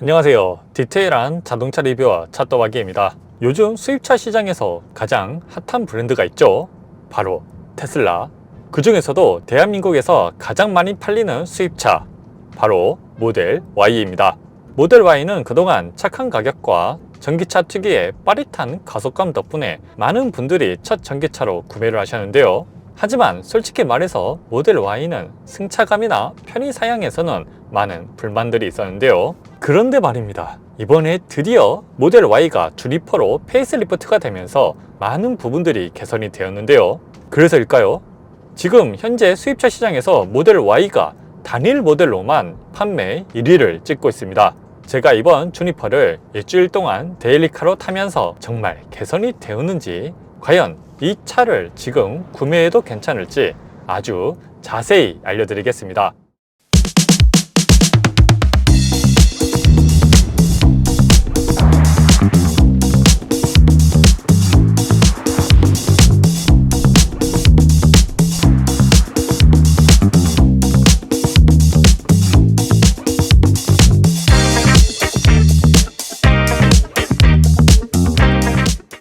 안녕하세요. 디테일한 자동차 리뷰어 차또박이입니다. 요즘 수입차 시장에서 가장 핫한 브랜드가 있죠. 바로 테슬라. 그 중에서도 대한민국에서 가장 많이 팔리는 수입차, 바로 모델 Y입니다. 모델 Y는 그동안 착한 가격과 전기차 특유의 빠릿한 가속감 덕분에 많은 분들이 첫 전기차로 구매를 하셨는데요. 하지만 솔직히 말해서 모델 Y는 승차감이나 편의 사양에서는 많은 불만들이 있었는데요. 그런데 말입니다. 이번에 드디어 모델 Y가 주니퍼로 페이스리프트가 되면서 많은 부분들이 개선이 되었는데요. 그래서일까요? 지금 현재 수입차 시장에서 모델 Y가 단일 모델로만 판매 1위를 찍고 있습니다. 제가 이번 주니퍼를 일주일 동안 데일리카로 타면서 정말 개선이 되었는지, 과연 이 차를 지금 구매해도 괜찮을지 아주 자세히 알려드리겠습니다.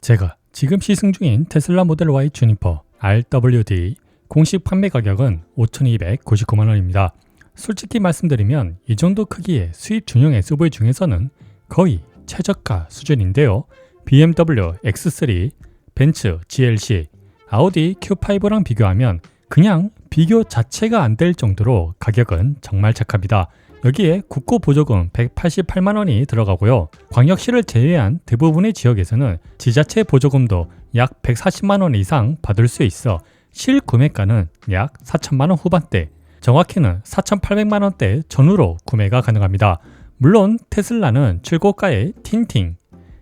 제가 지금 시승 중인 테슬라 모델 Y 주니퍼 RWD 공식 판매 가격은 5,299만원입니다. 솔직히 말씀드리면 이 정도 크기의 수입 중형 SUV 중에서는 거의 최저가 수준인데요. BMW X3, 벤츠 GLC, 아우디 Q5랑 비교하면 그냥 비교 자체가 안 될 정도로 가격은 정말 착합니다. 여기에 국고 보조금 188만원이 들어가고요. 광역시를 제외한 대부분의 지역에서는 지자체 보조금도 약 140만원 이상 받을 수 있어 실구매가는 약 4천만원 후반대, 정확히는 4,800만원대 전후로 구매가 가능합니다. 물론 테슬라는 출고가에 틴팅,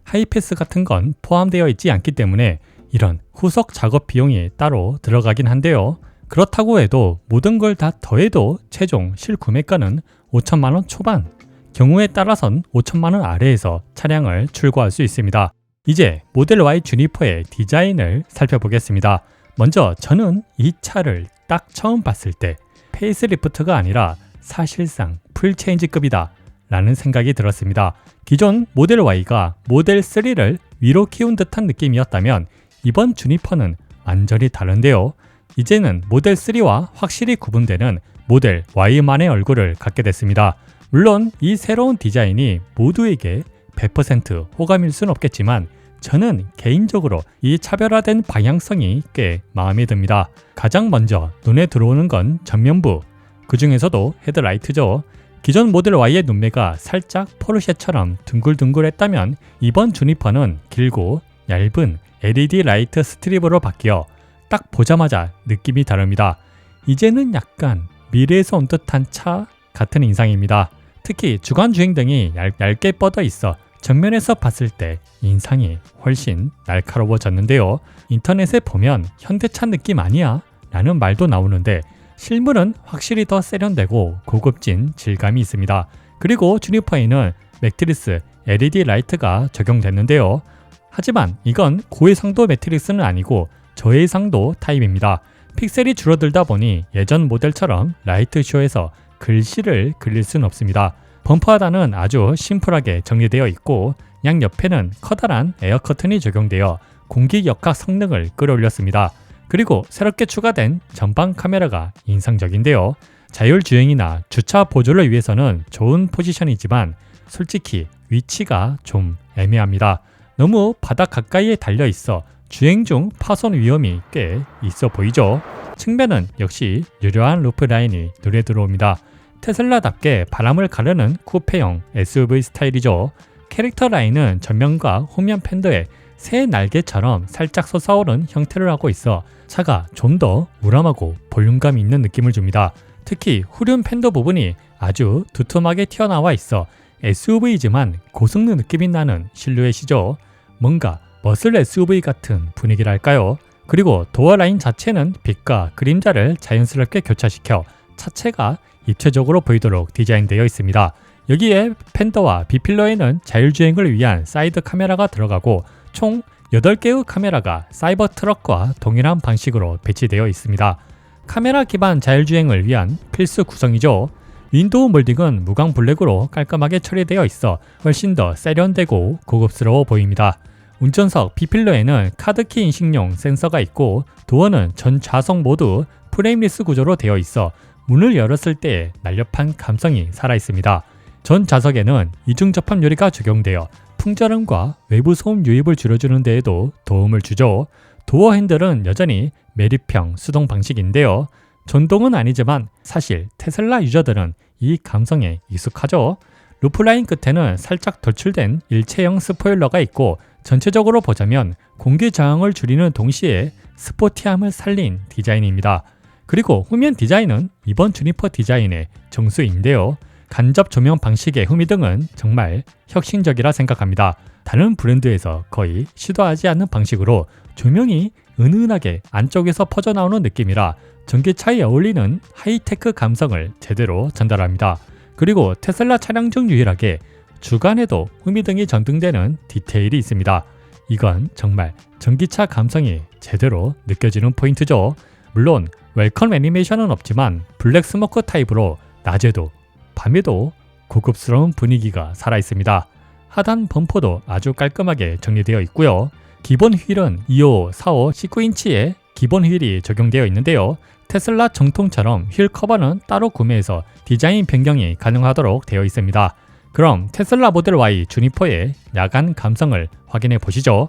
하이패스 같은 건 포함되어 있지 않기 때문에 이런 후속 작업 비용이 따로 들어가긴 한데요. 그렇다고 해도 모든 걸 다 더해도 최종 실구매가는 5천만원 초반, 경우에 따라선 5천만원 아래에서 차량을 출고할 수 있습니다. 이제 모델 Y 주니퍼의 디자인을 살펴보겠습니다. 먼저 저는 이 차를 딱 처음 봤을 때 페이스리프트가 아니라 사실상 풀체인지급이다 라는 생각이 들었습니다. 기존 모델 Y가 모델 3를 위로 키운 듯한 느낌이었다면 이번 주니퍼는 완전히 다른데요. 이제는 모델 3와 확실히 구분되는 모델 Y만의 얼굴을 갖게 됐습니다. 물론 이 새로운 디자인이 모두에게 100% 호감일 순 없겠지만 저는 개인적으로 이 차별화된 방향성이 꽤 마음에 듭니다. 가장 먼저 눈에 들어오는 건 전면부, 그 중에서도 헤드라이트죠. 기존 모델 Y의 눈매가 살짝 포르쉐처럼 둥글둥글했다면 이번 주니퍼는 길고 얇은 LED 라이트 스트립으로 바뀌어 딱 보자마자 느낌이 다릅니다. 이제는 약간 미래에서 온 듯한 차 같은 인상입니다. 특히 주간 주행등이 얇게 뻗어 있어 정면에서 봤을 때 인상이 훨씬 날카로워졌는데요. 인터넷에 보면 현대차 느낌 아니야? 라는 말도 나오는데 실물은 확실히 더 세련되고 고급진 질감이 있습니다. 그리고 주니퍼에는 매트리스 LED 라이트가 적용됐는데요. 하지만 이건 고해상도 매트리스는 아니고 저해상도 타입입니다. 픽셀이 줄어들다 보니 예전 모델처럼 라이트쇼에서 글씨를 그릴 수는 없습니다. 범퍼 하단은 아주 심플하게 정리되어 있고 양옆에는 커다란 에어 커튼이 적용되어 공기 역학 성능을 끌어올렸습니다. 그리고 새롭게 추가된 전방 카메라가 인상적인데요. 자율주행이나 주차 보조를 위해서는 좋은 포지션이지만 솔직히 위치가 좀 애매합니다. 너무 바닥 가까이에 달려 있어 주행 중 파손 위험이 꽤 있어 보이죠. 측면은 역시 유려한 루프 라인이 눈에 들어옵니다. 테슬라답게 바람을 가르는 쿠페형 SUV 스타일이죠. 캐릭터 라인은 전면과 후면 팬더에 새 날개처럼 살짝 솟아오른 형태를 하고 있어 차가 좀 더 우람하고 볼륨감 있는 느낌을 줍니다. 특히 후륜 팬더 부분이 아주 두툼하게 튀어나와 있어 SUV이지만 고성능 느낌이 나는 실루엣이죠. 뭔가 머슬 SUV 같은 분위기랄까요? 그리고 도어 라인 자체는 빛과 그림자를 자연스럽게 교차시켜 차체가 입체적으로 보이도록 디자인되어 있습니다. 여기에 팬더와 B필러에는 자율주행을 위한 사이드 카메라가 들어가고 총 8개의 카메라가 사이버 트럭과 동일한 방식으로 배치되어 있습니다. 카메라 기반 자율주행을 위한 필수 구성이죠. 윈도우 몰딩은 무광 블랙으로 깔끔하게 처리되어 있어 훨씬 더 세련되고 고급스러워 보입니다. 운전석 B필러에는 카드키 인식용 센서가 있고 도어는 전 좌석 모두 프레임리스 구조로 되어 있어 문을 열었을 때 날렵한 감성이 살아있습니다. 전 좌석에는 이중 접합 유리가 적용되어 풍절음과 외부 소음 유입을 줄여주는 데에도 도움을 주죠. 도어 핸들은 여전히 매립형 수동 방식인데요. 전동은 아니지만 사실 테슬라 유저들은 이 감성에 익숙하죠. 루프라인 끝에는 살짝 돌출된 일체형 스포일러가 있고 전체적으로 보자면 공기 저항을 줄이는 동시에 스포티함을 살린 디자인입니다. 그리고 후면 디자인은 이번 주니퍼 디자인의 정수인데요. 간접 조명 방식의 후미등은 정말 혁신적이라 생각합니다. 다른 브랜드에서 거의 시도하지 않는 방식으로 조명이 은은하게 안쪽에서 퍼져나오는 느낌이라 전기차에 어울리는 하이테크 감성을 제대로 전달합니다. 그리고 테슬라 차량 중 유일하게 주간에도 후미등이 전등되는 디테일이 있습니다. 이건 정말 전기차 감성이 제대로 느껴지는 포인트죠. 물론 웰컴 애니메이션은 없지만 블랙 스모크 타입으로 낮에도 밤에도 고급스러운 분위기가 살아있습니다. 하단 범퍼도 아주 깔끔하게 정리되어 있고요. 기본 휠은 2호, 4호, 19인치의 기본 휠이 적용되어 있는데요. 테슬라 정통처럼 휠 커버는 따로 구매해서 디자인 변경이 가능하도록 되어 있습니다. 그럼 테슬라 모델 Y 주니퍼의 야간 감성을 확인해 보시죠.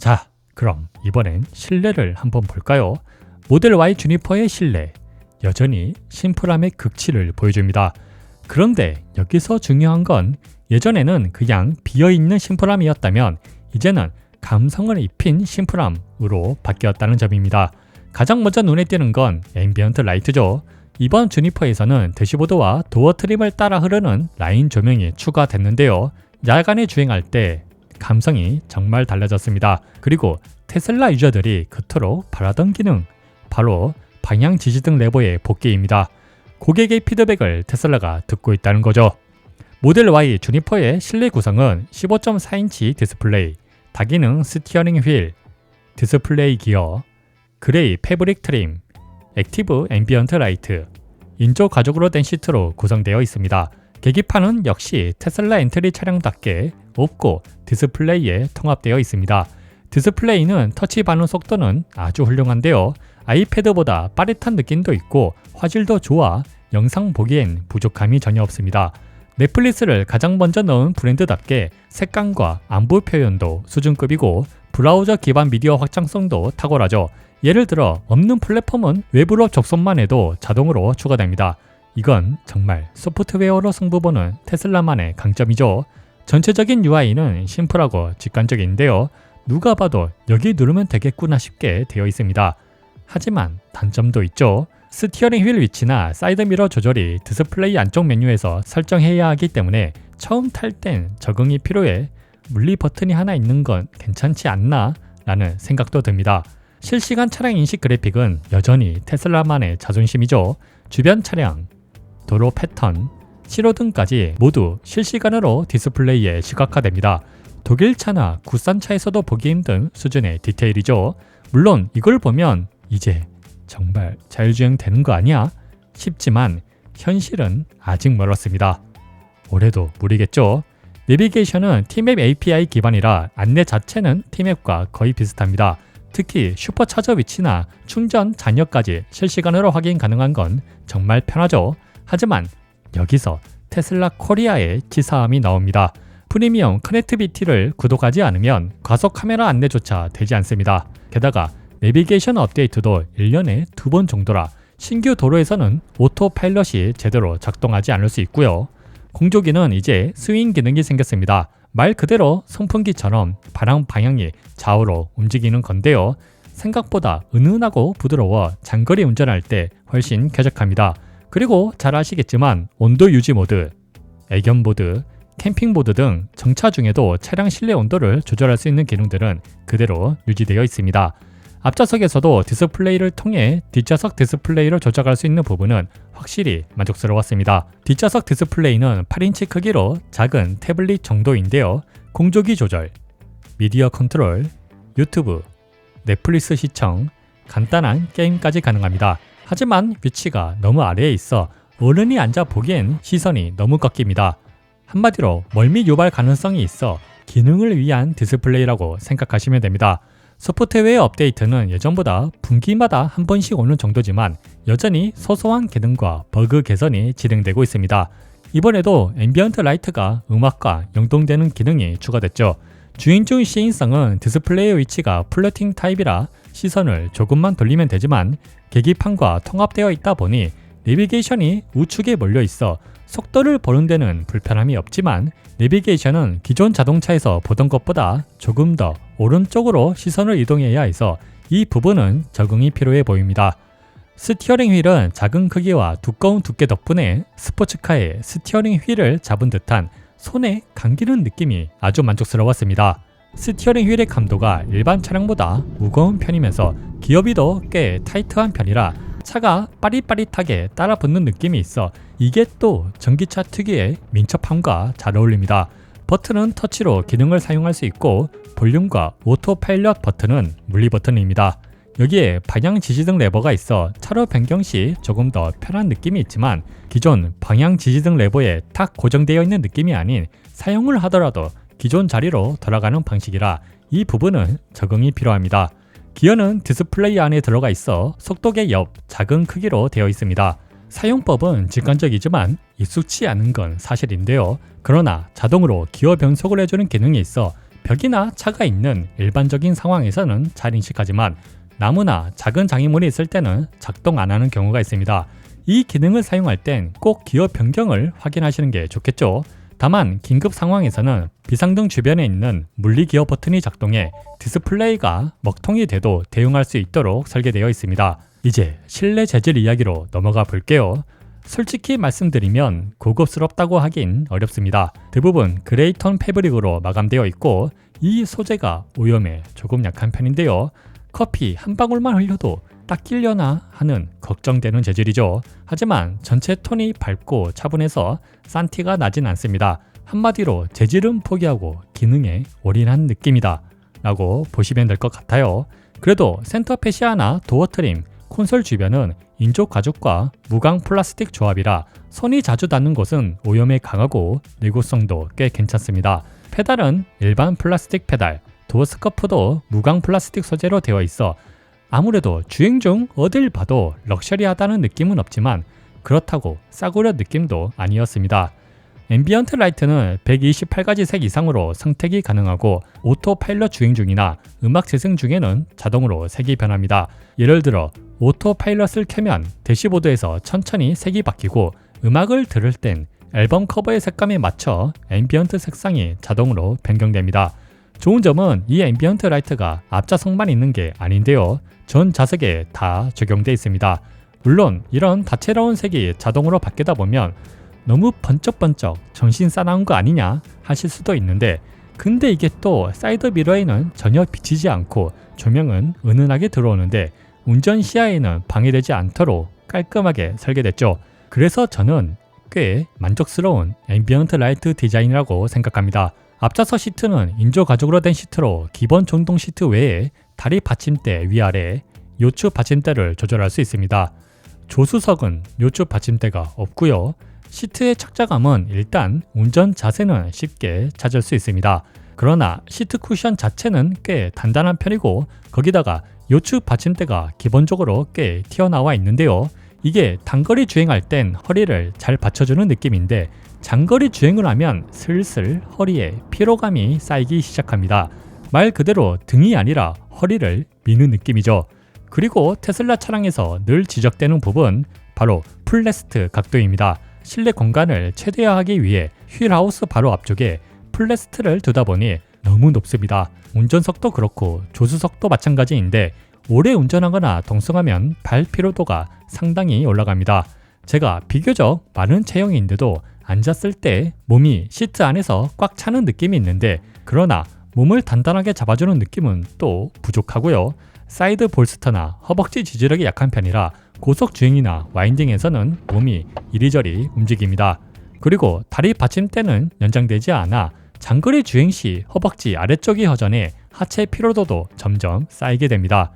자, 그럼 이번엔 실내를 한번 볼까요? 모델 Y 주니퍼의 실내, 여전히 심플함의 극치를 보여줍니다. 그런데 여기서 중요한 건 예전에는 그냥 비어있는 심플함이었다면 이제는 감성을 입힌 심플함으로 바뀌었다는 점입니다. 가장 먼저 눈에 띄는 건 앰비언트 라이트죠. 이번 주니퍼에서는 대시보드와 도어 트림을 따라 흐르는 라인 조명이 추가됐는데요. 야간에 주행할 때 감성이 정말 달라졌습니다. 그리고 테슬라 유저들이 그토록 바라던 기능, 바로 방향 지지등 레버의 복귀입니다. 고객의 피드백을 테슬라가 듣고 있다는 거죠. 모델 Y 주니퍼의 실내 구성은 15.4인치 디스플레이, 다기능 스티어링 휠, 디스플레이 기어, 그레이 패브릭 트림, 액티브 앰비언트 라이트, 인조 가죽으로 된 시트로 구성되어 있습니다. 계기판은 역시 테슬라 엔트리 차량답게 없고 디스플레이에 통합되어 있습니다. 디스플레이는 터치 반응 속도는 아주 훌륭한데요. 아이패드보다 빠릿한 느낌도 있고 화질도 좋아 영상 보기엔 부족함이 전혀 없습니다. 넷플릭스를 가장 먼저 넣은 브랜드답게 색감과 안부 표현도 수준급이고 브라우저 기반 미디어 확장성도 탁월하죠. 예를 들어 없는 플랫폼은 외부로 접속만 해도 자동으로 추가됩니다. 이건 정말 소프트웨어로 승부 보는 테슬라만의 강점이죠. 전체적인 UI는 심플하고 직관적인데요. 누가 봐도 여기 누르면 되겠구나 싶게 되어 있습니다. 하지만 단점도 있죠. 스티어링 휠 위치나 사이드미러 조절이 디스플레이 안쪽 메뉴에서 설정해야 하기 때문에 처음 탈 땐 적응이 필요해 물리 버튼이 하나 있는 건 괜찮지 않나 라는 생각도 듭니다. 실시간 차량 인식 그래픽은 여전히 테슬라만의 자존심이죠. 주변 차량, 도로 패턴, 신호등까지 모두 실시간으로 디스플레이에 시각화됩니다. 독일차나 국산차에서도 보기 힘든 수준의 디테일이죠. 물론 이걸 보면 이제 정말 자율주행 되는 거 아니야? 싶지만 현실은 아직 멀었습니다. 올해도 무리겠죠. 내비게이션은 T맵 API 기반이라 안내 자체는 T맵과 거의 비슷합니다. 특히 슈퍼차저 위치나 충전 잔여까지 실시간으로 확인 가능한 건 정말 편하죠. 하지만 여기서 테슬라 코리아의 치사함이 나옵니다. 프리미엄 커넥티비티를 구독하지 않으면 과속 카메라 안내조차 되지 않습니다. 게다가 내비게이션 업데이트도 1년에 2번 정도라 신규 도로에서는 오토 파일럿이 제대로 작동하지 않을 수 있고요. 공조기는 이제 스윙 기능이 생겼습니다. 말 그대로 선풍기처럼 바람 방향이 좌우로 움직이는 건데요. 생각보다 은은하고 부드러워 장거리 운전할 때 훨씬 쾌적합니다. 그리고 잘 아시겠지만 온도 유지 모드, 애견 모드, 캠핑 모드 등 정차 중에도 차량 실내 온도를 조절할 수 있는 기능들은 그대로 유지되어 있습니다. 앞좌석에서도 디스플레이를 통해 뒷좌석 디스플레이를 조작할 수 있는 부분은 확실히 만족스러웠습니다. 뒷좌석 디스플레이는 8인치 크기로 작은 태블릿 정도인데요. 공조기 조절, 미디어 컨트롤, 유튜브, 넷플릭스 시청, 간단한 게임까지 가능합니다. 하지만 위치가 너무 아래에 있어 어른이 앉아 보기엔 시선이 너무 꺾입니다. 한마디로 멀미 유발 가능성이 있어 기능을 위한 디스플레이라고 생각하시면 됩니다. 소프트웨어 업데이트는 예전보다 분기마다 한 번씩 오는 정도지만 여전히 소소한 기능과 버그 개선이 진행되고 있습니다. 이번에도 앰비언트 라이트가 음악과 연동되는 기능이 추가됐죠. 주행 중 시인성은 디스플레이의 위치가 플로팅 타입이라 시선을 조금만 돌리면 되지만 계기판과 통합되어 있다 보니 내비게이션이 우측에 몰려 있어 속도를 보는 데는 불편함이 없지만 내비게이션은 기존 자동차에서 보던 것보다 조금 더 오른쪽으로 시선을 이동해야 해서 이 부분은 적응이 필요해 보입니다. 스티어링 휠은 작은 크기와 두꺼운 두께 덕분에 스포츠카의 스티어링 휠을 잡은 듯한 손에 감기는 느낌이 아주 만족스러웠습니다. 스티어링 휠의 감도가 일반 차량보다 무거운 편이면서 기어비도 꽤 타이트한 편이라 차가 빠릿빠릿하게 따라붙는 느낌이 있어 이게 또 전기차 특유의 민첩함과 잘 어울립니다. 버튼은 터치로 기능을 사용할 수 있고 볼륨과 오토 파일럿 버튼은 물리 버튼입니다. 여기에 방향 지지등 레버가 있어 차로 변경 시 조금 더 편한 느낌이 있지만 기존 방향 지지등 레버에 탁 고정되어 있는 느낌이 아닌 사용을 하더라도 기존 자리로 돌아가는 방식이라 이 부분은 적응이 필요합니다. 기어는 디스플레이 안에 들어가 있어 속도계 옆 작은 크기로 되어 있습니다. 사용법은 직관적이지만 익숙치 않은 건 사실인데요. 그러나 자동으로 기어 변속을 해주는 기능이 있어 벽이나 차가 있는 일반적인 상황에서는 잘 인식하지만 나무나 작은 장애물이 있을 때는 작동 안 하는 경우가 있습니다. 이 기능을 사용할 땐 꼭 기어 변경을 확인하시는 게 좋겠죠. 다만 긴급 상황에서는 비상등 주변에 있는 물리 기어 버튼이 작동해 디스플레이가 먹통이 돼도 대응할 수 있도록 설계되어 있습니다. 이제 실내 재질 이야기로 넘어가 볼게요. 솔직히 말씀드리면 고급스럽다고 하긴 어렵습니다. 대부분 그레이톤 패브릭으로 마감되어 있고 이 소재가 오염에 조금 약한 편인데요. 커피 한 방울만 흘려도 닦이려나 하는 걱정되는 재질이죠. 하지만 전체 톤이 밝고 차분해서 싼 티가 나진 않습니다. 한마디로 재질은 포기하고 기능에 올인한 느낌이다 라고 보시면 될 것 같아요. 그래도 센터 패시아나 도어 트림, 콘솔 주변은 인조 가죽과 무광 플라스틱 조합이라 손이 자주 닿는 곳은 오염에 강하고 내구성도 꽤 괜찮습니다. 페달은 일반 플라스틱 페달, 도어 스커프도 무광 플라스틱 소재로 되어 있어 아무래도 주행 중 어딜 봐도 럭셔리하다는 느낌은 없지만 그렇다고 싸구려 느낌도 아니었습니다. 앰비언트 라이트는 128가지 색 이상으로 선택이 가능하고 오토 파일럿 주행 중이나 음악 재생 중에는 자동으로 색이 변합니다. 예를 들어 오토 파일럿을 켜면 대시보드에서 천천히 색이 바뀌고 음악을 들을 땐 앨범 커버의 색감에 맞춰 앰비언트 색상이 자동으로 변경됩니다. 좋은 점은 이 앰비언트 라이트가 앞좌석만 있는 게 아닌데요. 전 좌석에 다 적용되어 있습니다. 물론 이런 다채로운 색이 자동으로 바뀌다 보면 너무 번쩍번쩍 정신 사나운 거 아니냐 하실 수도 있는데 근데 이게 또 사이드 미러에는 전혀 비치지 않고 조명은 은은하게 들어오는데 운전 시야에는 방해되지 않도록 깔끔하게 설계됐죠. 그래서 저는 꽤 만족스러운 앰비언트 라이트 디자인이라고 생각합니다. 앞좌석 시트는 인조 가죽으로 된 시트로 기본 전동 시트 외에 다리 받침대 위아래 요추 받침대를 조절할 수 있습니다. 조수석은 요추 받침대가 없고요. 시트의 착자감은 일단 운전 자세는 쉽게 찾을 수 있습니다. 그러나 시트 쿠션 자체는 꽤 단단한 편이고 거기다가 요추 받침대가 기본적으로 꽤 튀어나와 있는데요. 이게 단거리 주행할 땐 허리를 잘 받쳐주는 느낌인데 장거리 주행을 하면 슬슬 허리에 피로감이 쌓이기 시작합니다. 말 그대로 등이 아니라 허리를 미는 느낌이죠. 그리고 테슬라 차량에서 늘 지적되는 부분 바로 풀레스트 각도입니다. 실내 공간을 최대화하기 위해 휠하우스 바로 앞쪽에 풀레스트를 두다 보니 너무 높습니다. 운전석도 그렇고 조수석도 마찬가지인데 오래 운전하거나 동승하면 발 피로도가 상당히 올라갑니다. 제가 비교적 마른 체형인데도 앉았을 때 몸이 시트 안에서 꽉 차는 느낌이 있는데, 그러나 몸을 단단하게 잡아주는 느낌은 또 부족하고요. 사이드 볼스터나 허벅지 지지력이 약한 편이라 고속 주행이나 와인딩에서는 몸이 이리저리 움직입니다. 그리고 다리 받침대는 연장되지 않아 장거리 주행 시 허벅지 아래쪽이 허전해 하체 피로도도 점점 쌓이게 됩니다.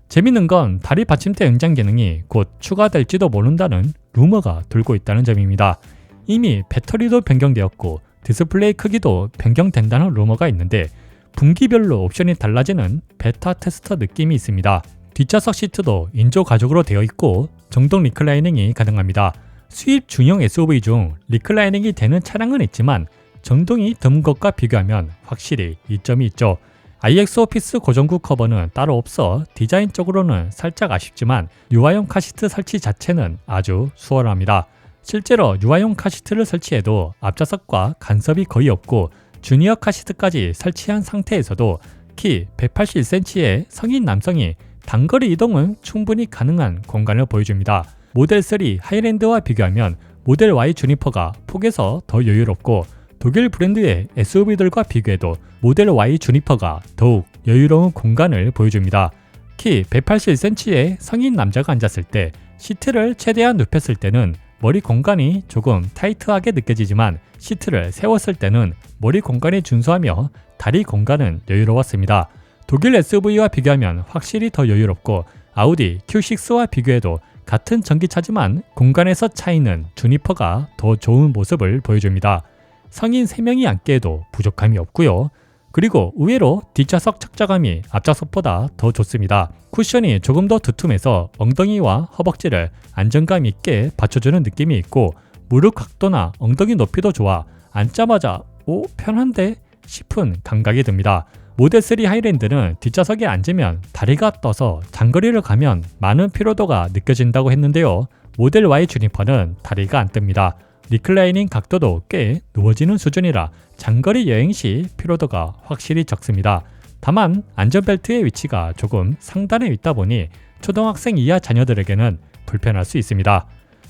재밌는 건 다리 받침대 연장 기능이 곧 추가될지도 모른다는 루머가 돌고 있다는 점입니다. 이미 배터리도 변경되었고 디스플레이 크기도 변경된다는 루머가 있는데, 분기별로 옵션이 달라지는 베타 테스터 느낌이 있습니다. 뒷좌석 시트도 인조 가죽으로 되어 있고 정동 리클라이닝이 가능합니다. 수입 중형 SUV 중 리클라이닝이 되는 차량은 있지만 정동이 드문 것과 비교하면 확실히 이점이 있죠. IX 오피스 고정구 커버는 따로 없어 디자인적으로는 살짝 아쉽지만 유아용 카시트 설치 자체는 아주 수월합니다. 실제로 유아용 카시트를 설치해도 앞좌석과 간섭이 거의 없고, 주니어 카시트까지 설치한 상태에서도 키 181cm의 성인 남성이 단거리 이동은 충분히 가능한 공간을 보여줍니다. 모델 3 하이랜드와 비교하면 모델 Y 주니퍼가 폭에서 더 여유롭고, 독일 브랜드의 SUV들과 비교해도 모델 Y 주니퍼가 더욱 여유로운 공간을 보여줍니다. 키 181cm의 성인 남자가 앉았을 때 시트를 최대한 눕혔을 때는 머리 공간이 조금 타이트하게 느껴지지만, 시트를 세웠을 때는 머리 공간이 준수하며 다리 공간은 여유로웠습니다. 독일 SUV와 비교하면 확실히 더 여유롭고, 아우디 Q6와 비교해도 같은 전기차지만 공간에서 차이는 주니퍼가 더 좋은 모습을 보여줍니다. 성인 3명이 앉기에도 부족함이 없고요. 그리고 의외로 뒷좌석 착좌감이 앞좌석보다 더 좋습니다. 쿠션이 조금 더 두툼해서 엉덩이와 허벅지를 안정감 있게 받쳐주는 느낌이 있고, 무릎 각도나 엉덩이 높이도 좋아 앉자마자 오 편한데 싶은 감각이 듭니다. 모델 3 하이랜드는 뒷좌석에 앉으면 다리가 떠서 장거리를 가면 많은 피로도가 느껴진다고 했는데요. 모델 Y 주니퍼는 다리가 안 뜹니다. 리클라이닝 각도도 꽤 누워지는 수준이라 장거리 여행 시 피로도가 확실히 적습니다. 다만 안전벨트의 위치가 조금 상단에 있다 보니 초등학생 이하 자녀들에게는 불편할 수 있습니다.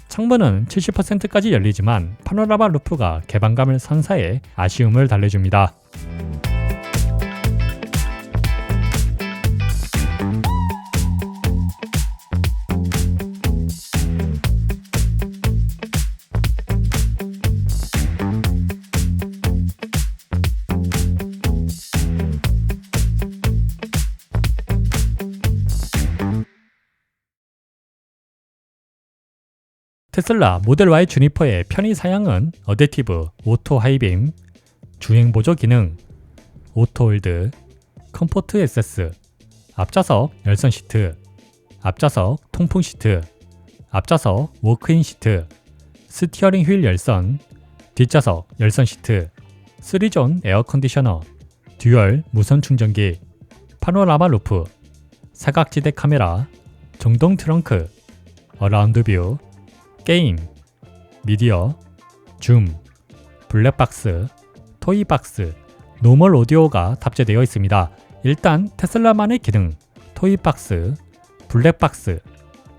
창문은 70%까지 열리지만 파노라마 루프가 개방감을 선사해 아쉬움을 달래줍니다. 테슬라 모델 Y 주니퍼의 편의 사양은 어댑티브, 오토 하이빔, 주행 보조 기능, 오토 홀드, 컴포트 액세스, 앞좌석 열선 시트, 앞좌석 통풍 시트, 앞좌석 워크인 시트, 스티어링 휠 열선, 뒷좌석 열선 시트, 3존 에어 컨디셔너, 듀얼 무선 충전기, 파노라마 루프, 사각지대 카메라, 정동 트렁크, 어라운드 뷰, 게임, 미디어, 줌, 블랙박스, 토이박스, 노멀 오디오가 탑재되어 있습니다. 일단 테슬라만의 기능, 토이박스, 블랙박스,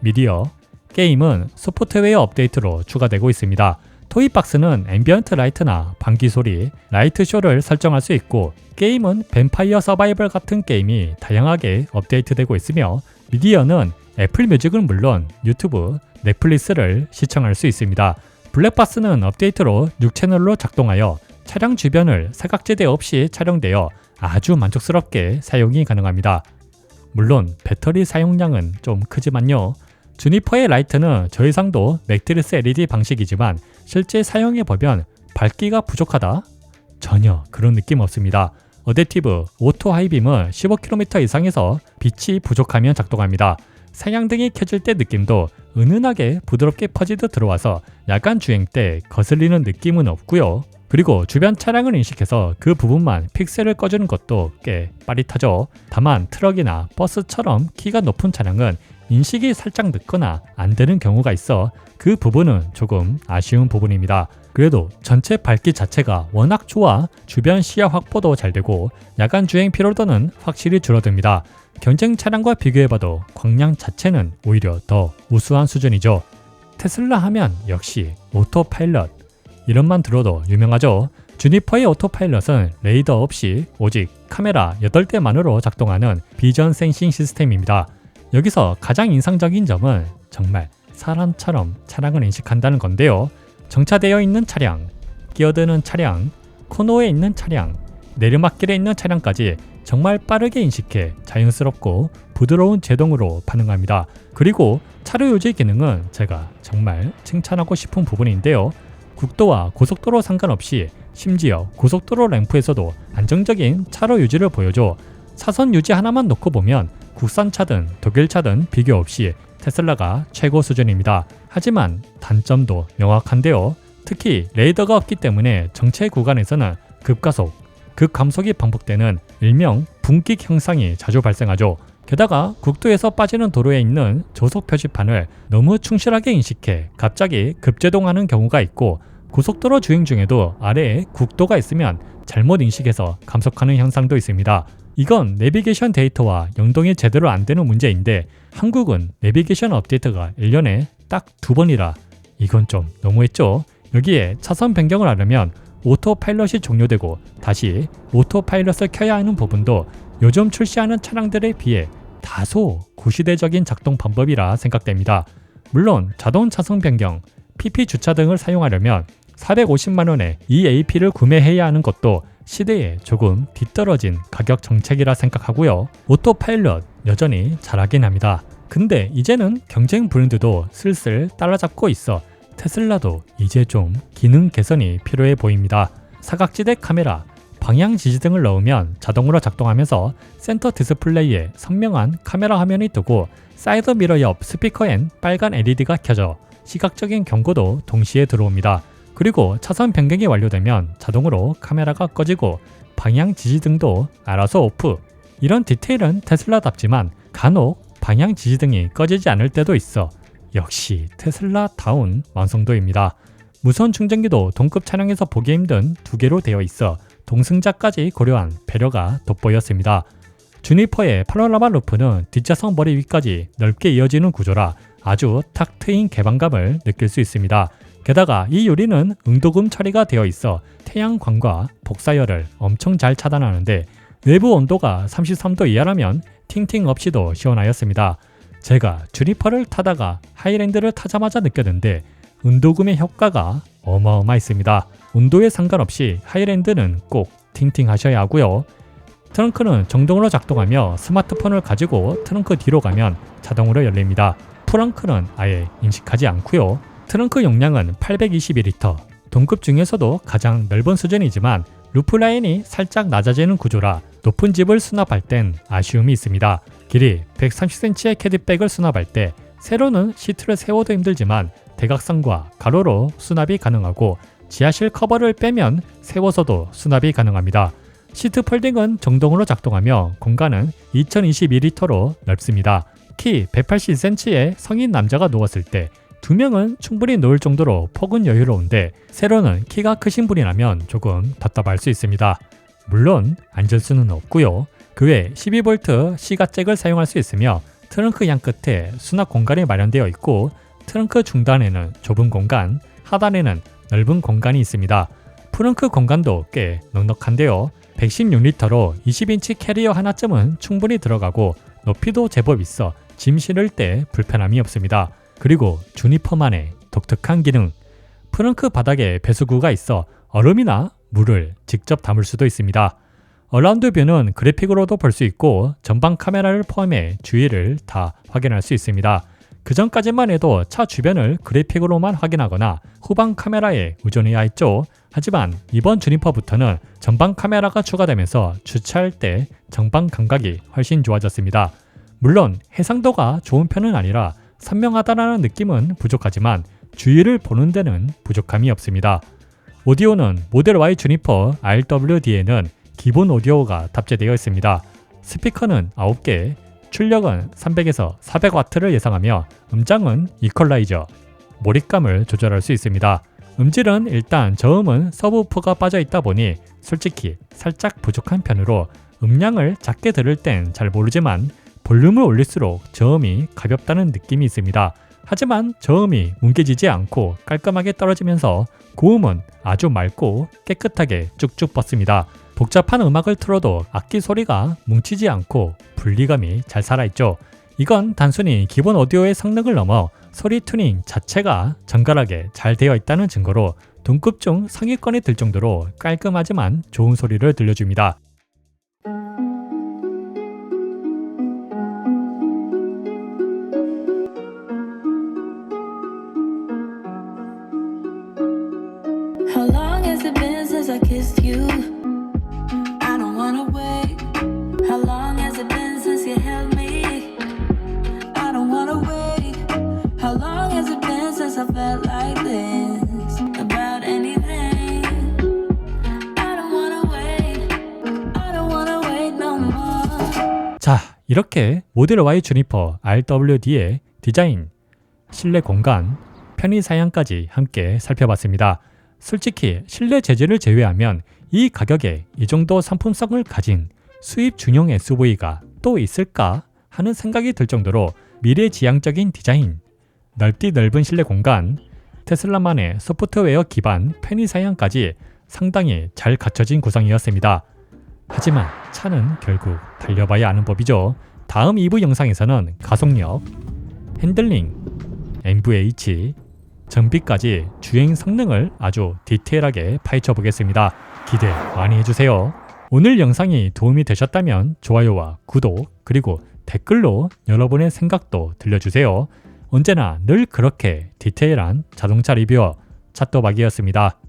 미디어, 게임은 소프트웨어 업데이트로 추가되고 있습니다. 토이박스는 앰비언트 라이트나 방귀 소리, 라이트 쇼를 설정할 수 있고, 게임은 뱀파이어 서바이벌 같은 게임이 다양하게 업데이트되고 있으며, 미디어는 애플 뮤직은 물론 유튜브, 넷플릭스를 시청할 수 있습니다. 블랙박스는 업데이트로 6채널로 작동하여 차량 주변을 사각지대 없이 촬영되어 아주 만족스럽게 사용이 가능합니다. 물론 배터리 사용량은 좀 크지만요. 주니퍼의 라이트는 저해상도 매트리스 LED 방식이지만 실제 사용해보면 밝기가 부족하다? 전혀 그런 느낌 없습니다. 어댑티브 오토 하이빔은 15km 이상에서 빛이 부족하면 작동합니다. 상향등이 켜질 때 느낌도 은은하게 부드럽게 퍼지듯 들어와서 야간 주행 때 거슬리는 느낌은 없고요. 그리고 주변 차량을 인식해서 그 부분만 픽셀을 꺼주는 것도 꽤 빠릿하죠. 다만 트럭이나 버스처럼 키가 높은 차량은 인식이 살짝 늦거나 안 되는 경우가 있어 그 부분은 조금 아쉬운 부분입니다. 그래도 전체 밝기 자체가 워낙 좋아 주변 시야 확보도 잘 되고 야간 주행 피로도는 확실히 줄어듭니다. 경쟁 차량과 비교해봐도 광량 자체는 오히려 더 우수한 수준이죠. 테슬라 하면 역시 오토파일럿, 이름만 들어도 유명하죠. 주니퍼의 오토파일럿은 레이더 없이 오직 카메라 8대만으로 작동하는 비전 센싱 시스템입니다. 여기서 가장 인상적인 점은 정말 사람처럼 차량을 인식한다는 건데요. 정차되어 있는 차량, 끼어드는 차량, 코너에 있는 차량, 내리막길에 있는 차량까지 정말 빠르게 인식해 자연스럽고 부드러운 제동으로 반응합니다. 그리고 차로 유지 기능은 제가 정말 칭찬하고 싶은 부분인데요. 국도와 고속도로 상관없이 심지어 고속도로 램프에서도 안정적인 차로 유지를 보여줘 차선 유지 하나만 놓고 보면 국산차든 독일차든 비교 없이 테슬라가 최고 수준입니다. 하지만 단점도 명확한데요. 특히 레이더가 없기 때문에 정체 구간에서는 급가속, 급감속이 반복되는 일명 분기익 현상이 자주 발생하죠. 게다가 국도에서 빠지는 도로에 있는 저속 표지판을 너무 충실하게 인식해 갑자기 급제동하는 경우가 있고 고속도로 주행 중에도 아래에 국도가 있으면 잘못 인식해서 감속하는 현상도 있습니다. 이건 내비게이션 데이터와 연동이 제대로 안 되는 문제인데 한국은 내비게이션 업데이트가 1년에 딱 2번이라 이건 좀 너무했죠. 여기에 차선 변경을 하려면 오토파일럿이 종료되고 다시 오토파일럿을 켜야 하는 부분도 요즘 출시하는 차량들에 비해 다소 구시대적인 작동 방법이라 생각됩니다. 물론 자동 차선 변경, PP 주차 등을 사용하려면 450만원에 EAP를 구매해야 하는 것도 시대에 조금 뒤떨어진 가격 정책이라 생각하고요. 오토파일럿 여전히 잘하긴 합니다. 근데 이제는 경쟁 브랜드도 슬슬 따라잡고 있어 테슬라도 이제 좀 기능 개선이 필요해 보입니다. 사각지대 카메라, 방향 지지 등을 넣으면 자동으로 작동하면서 센터 디스플레이에 선명한 카메라 화면이 뜨고 사이드 미러 옆 스피커엔 빨간 LED가 켜져 시각적인 경고도 동시에 들어옵니다. 그리고 차선 변경이 완료되면 자동으로 카메라가 꺼지고 방향 지지 등도 알아서 오프. 이런 디테일은 테슬라답지만 간혹 방향 지지 등이 꺼지지 않을 때도 있어 역시 테슬라다운 완성도입니다. 무선 충전기도 동급 차량에서 보기 힘든 2개로 되어 있어 동승자까지 고려한 배려가 돋보였습니다. 주니퍼의 파노라마 루프는 뒷좌석 머리 위까지 넓게 이어지는 구조라 아주 탁 트인 개방감을 느낄 수 있습니다. 게다가 이 유리는 응도금 처리가 되어 있어 태양광과 복사열을 엄청 잘 차단하는데 외부 온도가 33도 이하라면 팅팅 없이도 시원하였습니다. 제가 주니퍼를 타다가 하이랜드를 타자마자 느꼈는데 응도금의 효과가 어마어마했습니다. 온도에 상관없이 하이랜드는 꼭 팅팅 하셔야 하고요. 트렁크는 정동으로 작동하며 스마트폰을 가지고 트렁크 뒤로 가면 자동으로 열립니다. 프렁크는 아예 인식하지 않고요. 트렁크 용량은 821리터, 동급 중에서도 가장 넓은 수준이지만 루프 라인이 살짝 낮아지는 구조라 높은 집을 수납할 땐 아쉬움이 있습니다. 길이 130cm의 캐디백을 수납할 때 세로는 시트를 세워도 힘들지만 대각선과 가로로 수납이 가능하고 지하실 커버를 빼면 세워서도 수납이 가능합니다. 시트 폴딩은 정동으로 작동하며 공간은 2022리터로 넓습니다. 키 182cm의 성인 남자가 누웠을 때 2명은 충분히 놓을 정도로 폭은 여유로운데 세로는 키가 크신 분이라면 조금 답답할 수 있습니다. 물론 앉을 수는 없고요. 그 외 12V C가잭을 사용할 수 있으며 트렁크 양 끝에 수납 공간이 마련되어 있고 트렁크 중단에는 좁은 공간, 하단에는 넓은 공간이 있습니다. 프렁크 공간도 꽤 넉넉한데요. 116리터로 20인치 캐리어 하나쯤은 충분히 들어가고 높이도 제법 있어 짐 실을 때 불편함이 없습니다. 그리고 주니퍼만의 독특한 기능, 프렁크 바닥에 배수구가 있어 얼음이나 물을 직접 담을 수도 있습니다. 어라운드 뷰는 그래픽으로도 볼 수 있고 전방 카메라를 포함해 주위를 다 확인할 수 있습니다. 그 전까지만 해도 차 주변을 그래픽으로만 확인하거나 후방 카메라에 의존해야 했죠. 하지만 이번 주니퍼부터는 전방 카메라가 추가되면서 주차할 때 전방 감각이 훨씬 좋아졌습니다. 물론 해상도가 좋은 편은 아니라 선명하다라는 느낌은 부족하지만 주위를 보는 데는 부족함이 없습니다. 오디오는 모델 Y 주니퍼 RWD에는 기본 오디오가 탑재되어 있습니다. 스피커는 9개, 출력은 300에서 400W를 예상하며 음장은 이퀄라이저, 몰입감을 조절할 수 있습니다. 음질은 일단 저음은 서브우퍼가 빠져있다 보니 솔직히 살짝 부족한 편으로 음량을 작게 들을 땐 잘 모르지만 볼륨을 올릴수록 저음이 가볍다는 느낌이 있습니다. 하지만 저음이 뭉개지지 않고 깔끔하게 떨어지면서 고음은 아주 맑고 깨끗하게 쭉쭉 뻗습니다. 복잡한 음악을 틀어도 악기 소리가 뭉치지 않고 분리감이 잘 살아있죠. 이건 단순히 기본 오디오의 성능을 넘어 소리 튜닝 자체가 정갈하게 잘 되어 있다는 증거로 동급 중 상위권에 들 정도로 깔끔하지만 좋은 소리를 들려줍니다. How long has it been since I kissed you? I don't wanna wait. How long has it been since you held me? I don't wanna wait. How long has it been since I felt like this about anything? I don't wanna wait. I don't wanna wait no more. 자, 이렇게 모델 Y 주니퍼 RWD의 디자인, 실내 공간, 편의 사양까지 함께 살펴봤습니다. 솔직히 실내 재질을 제외하면 이 가격에 이 정도 상품성을 가진 수입 중형 SUV가 또 있을까 하는 생각이 들 정도로 미래지향적인 디자인, 넓디 넓은 실내 공간, 테슬라만의 소프트웨어 기반 편의 사양까지 상당히 잘 갖춰진 구성이었습니다. 하지만 차는 결국 달려봐야 아는 법이죠. 다음 2부 영상에서는 가속력, 핸들링, NVH, 전비까지 주행 성능을 아주 디테일하게 파헤쳐 보겠습니다. 기대 많이 해주세요. 오늘 영상이 도움이 되셨다면 좋아요와 구독 그리고 댓글로 여러분의 생각도 들려주세요. 언제나 늘 그렇게 디테일한 자동차 리뷰어 찻도박이었습니다.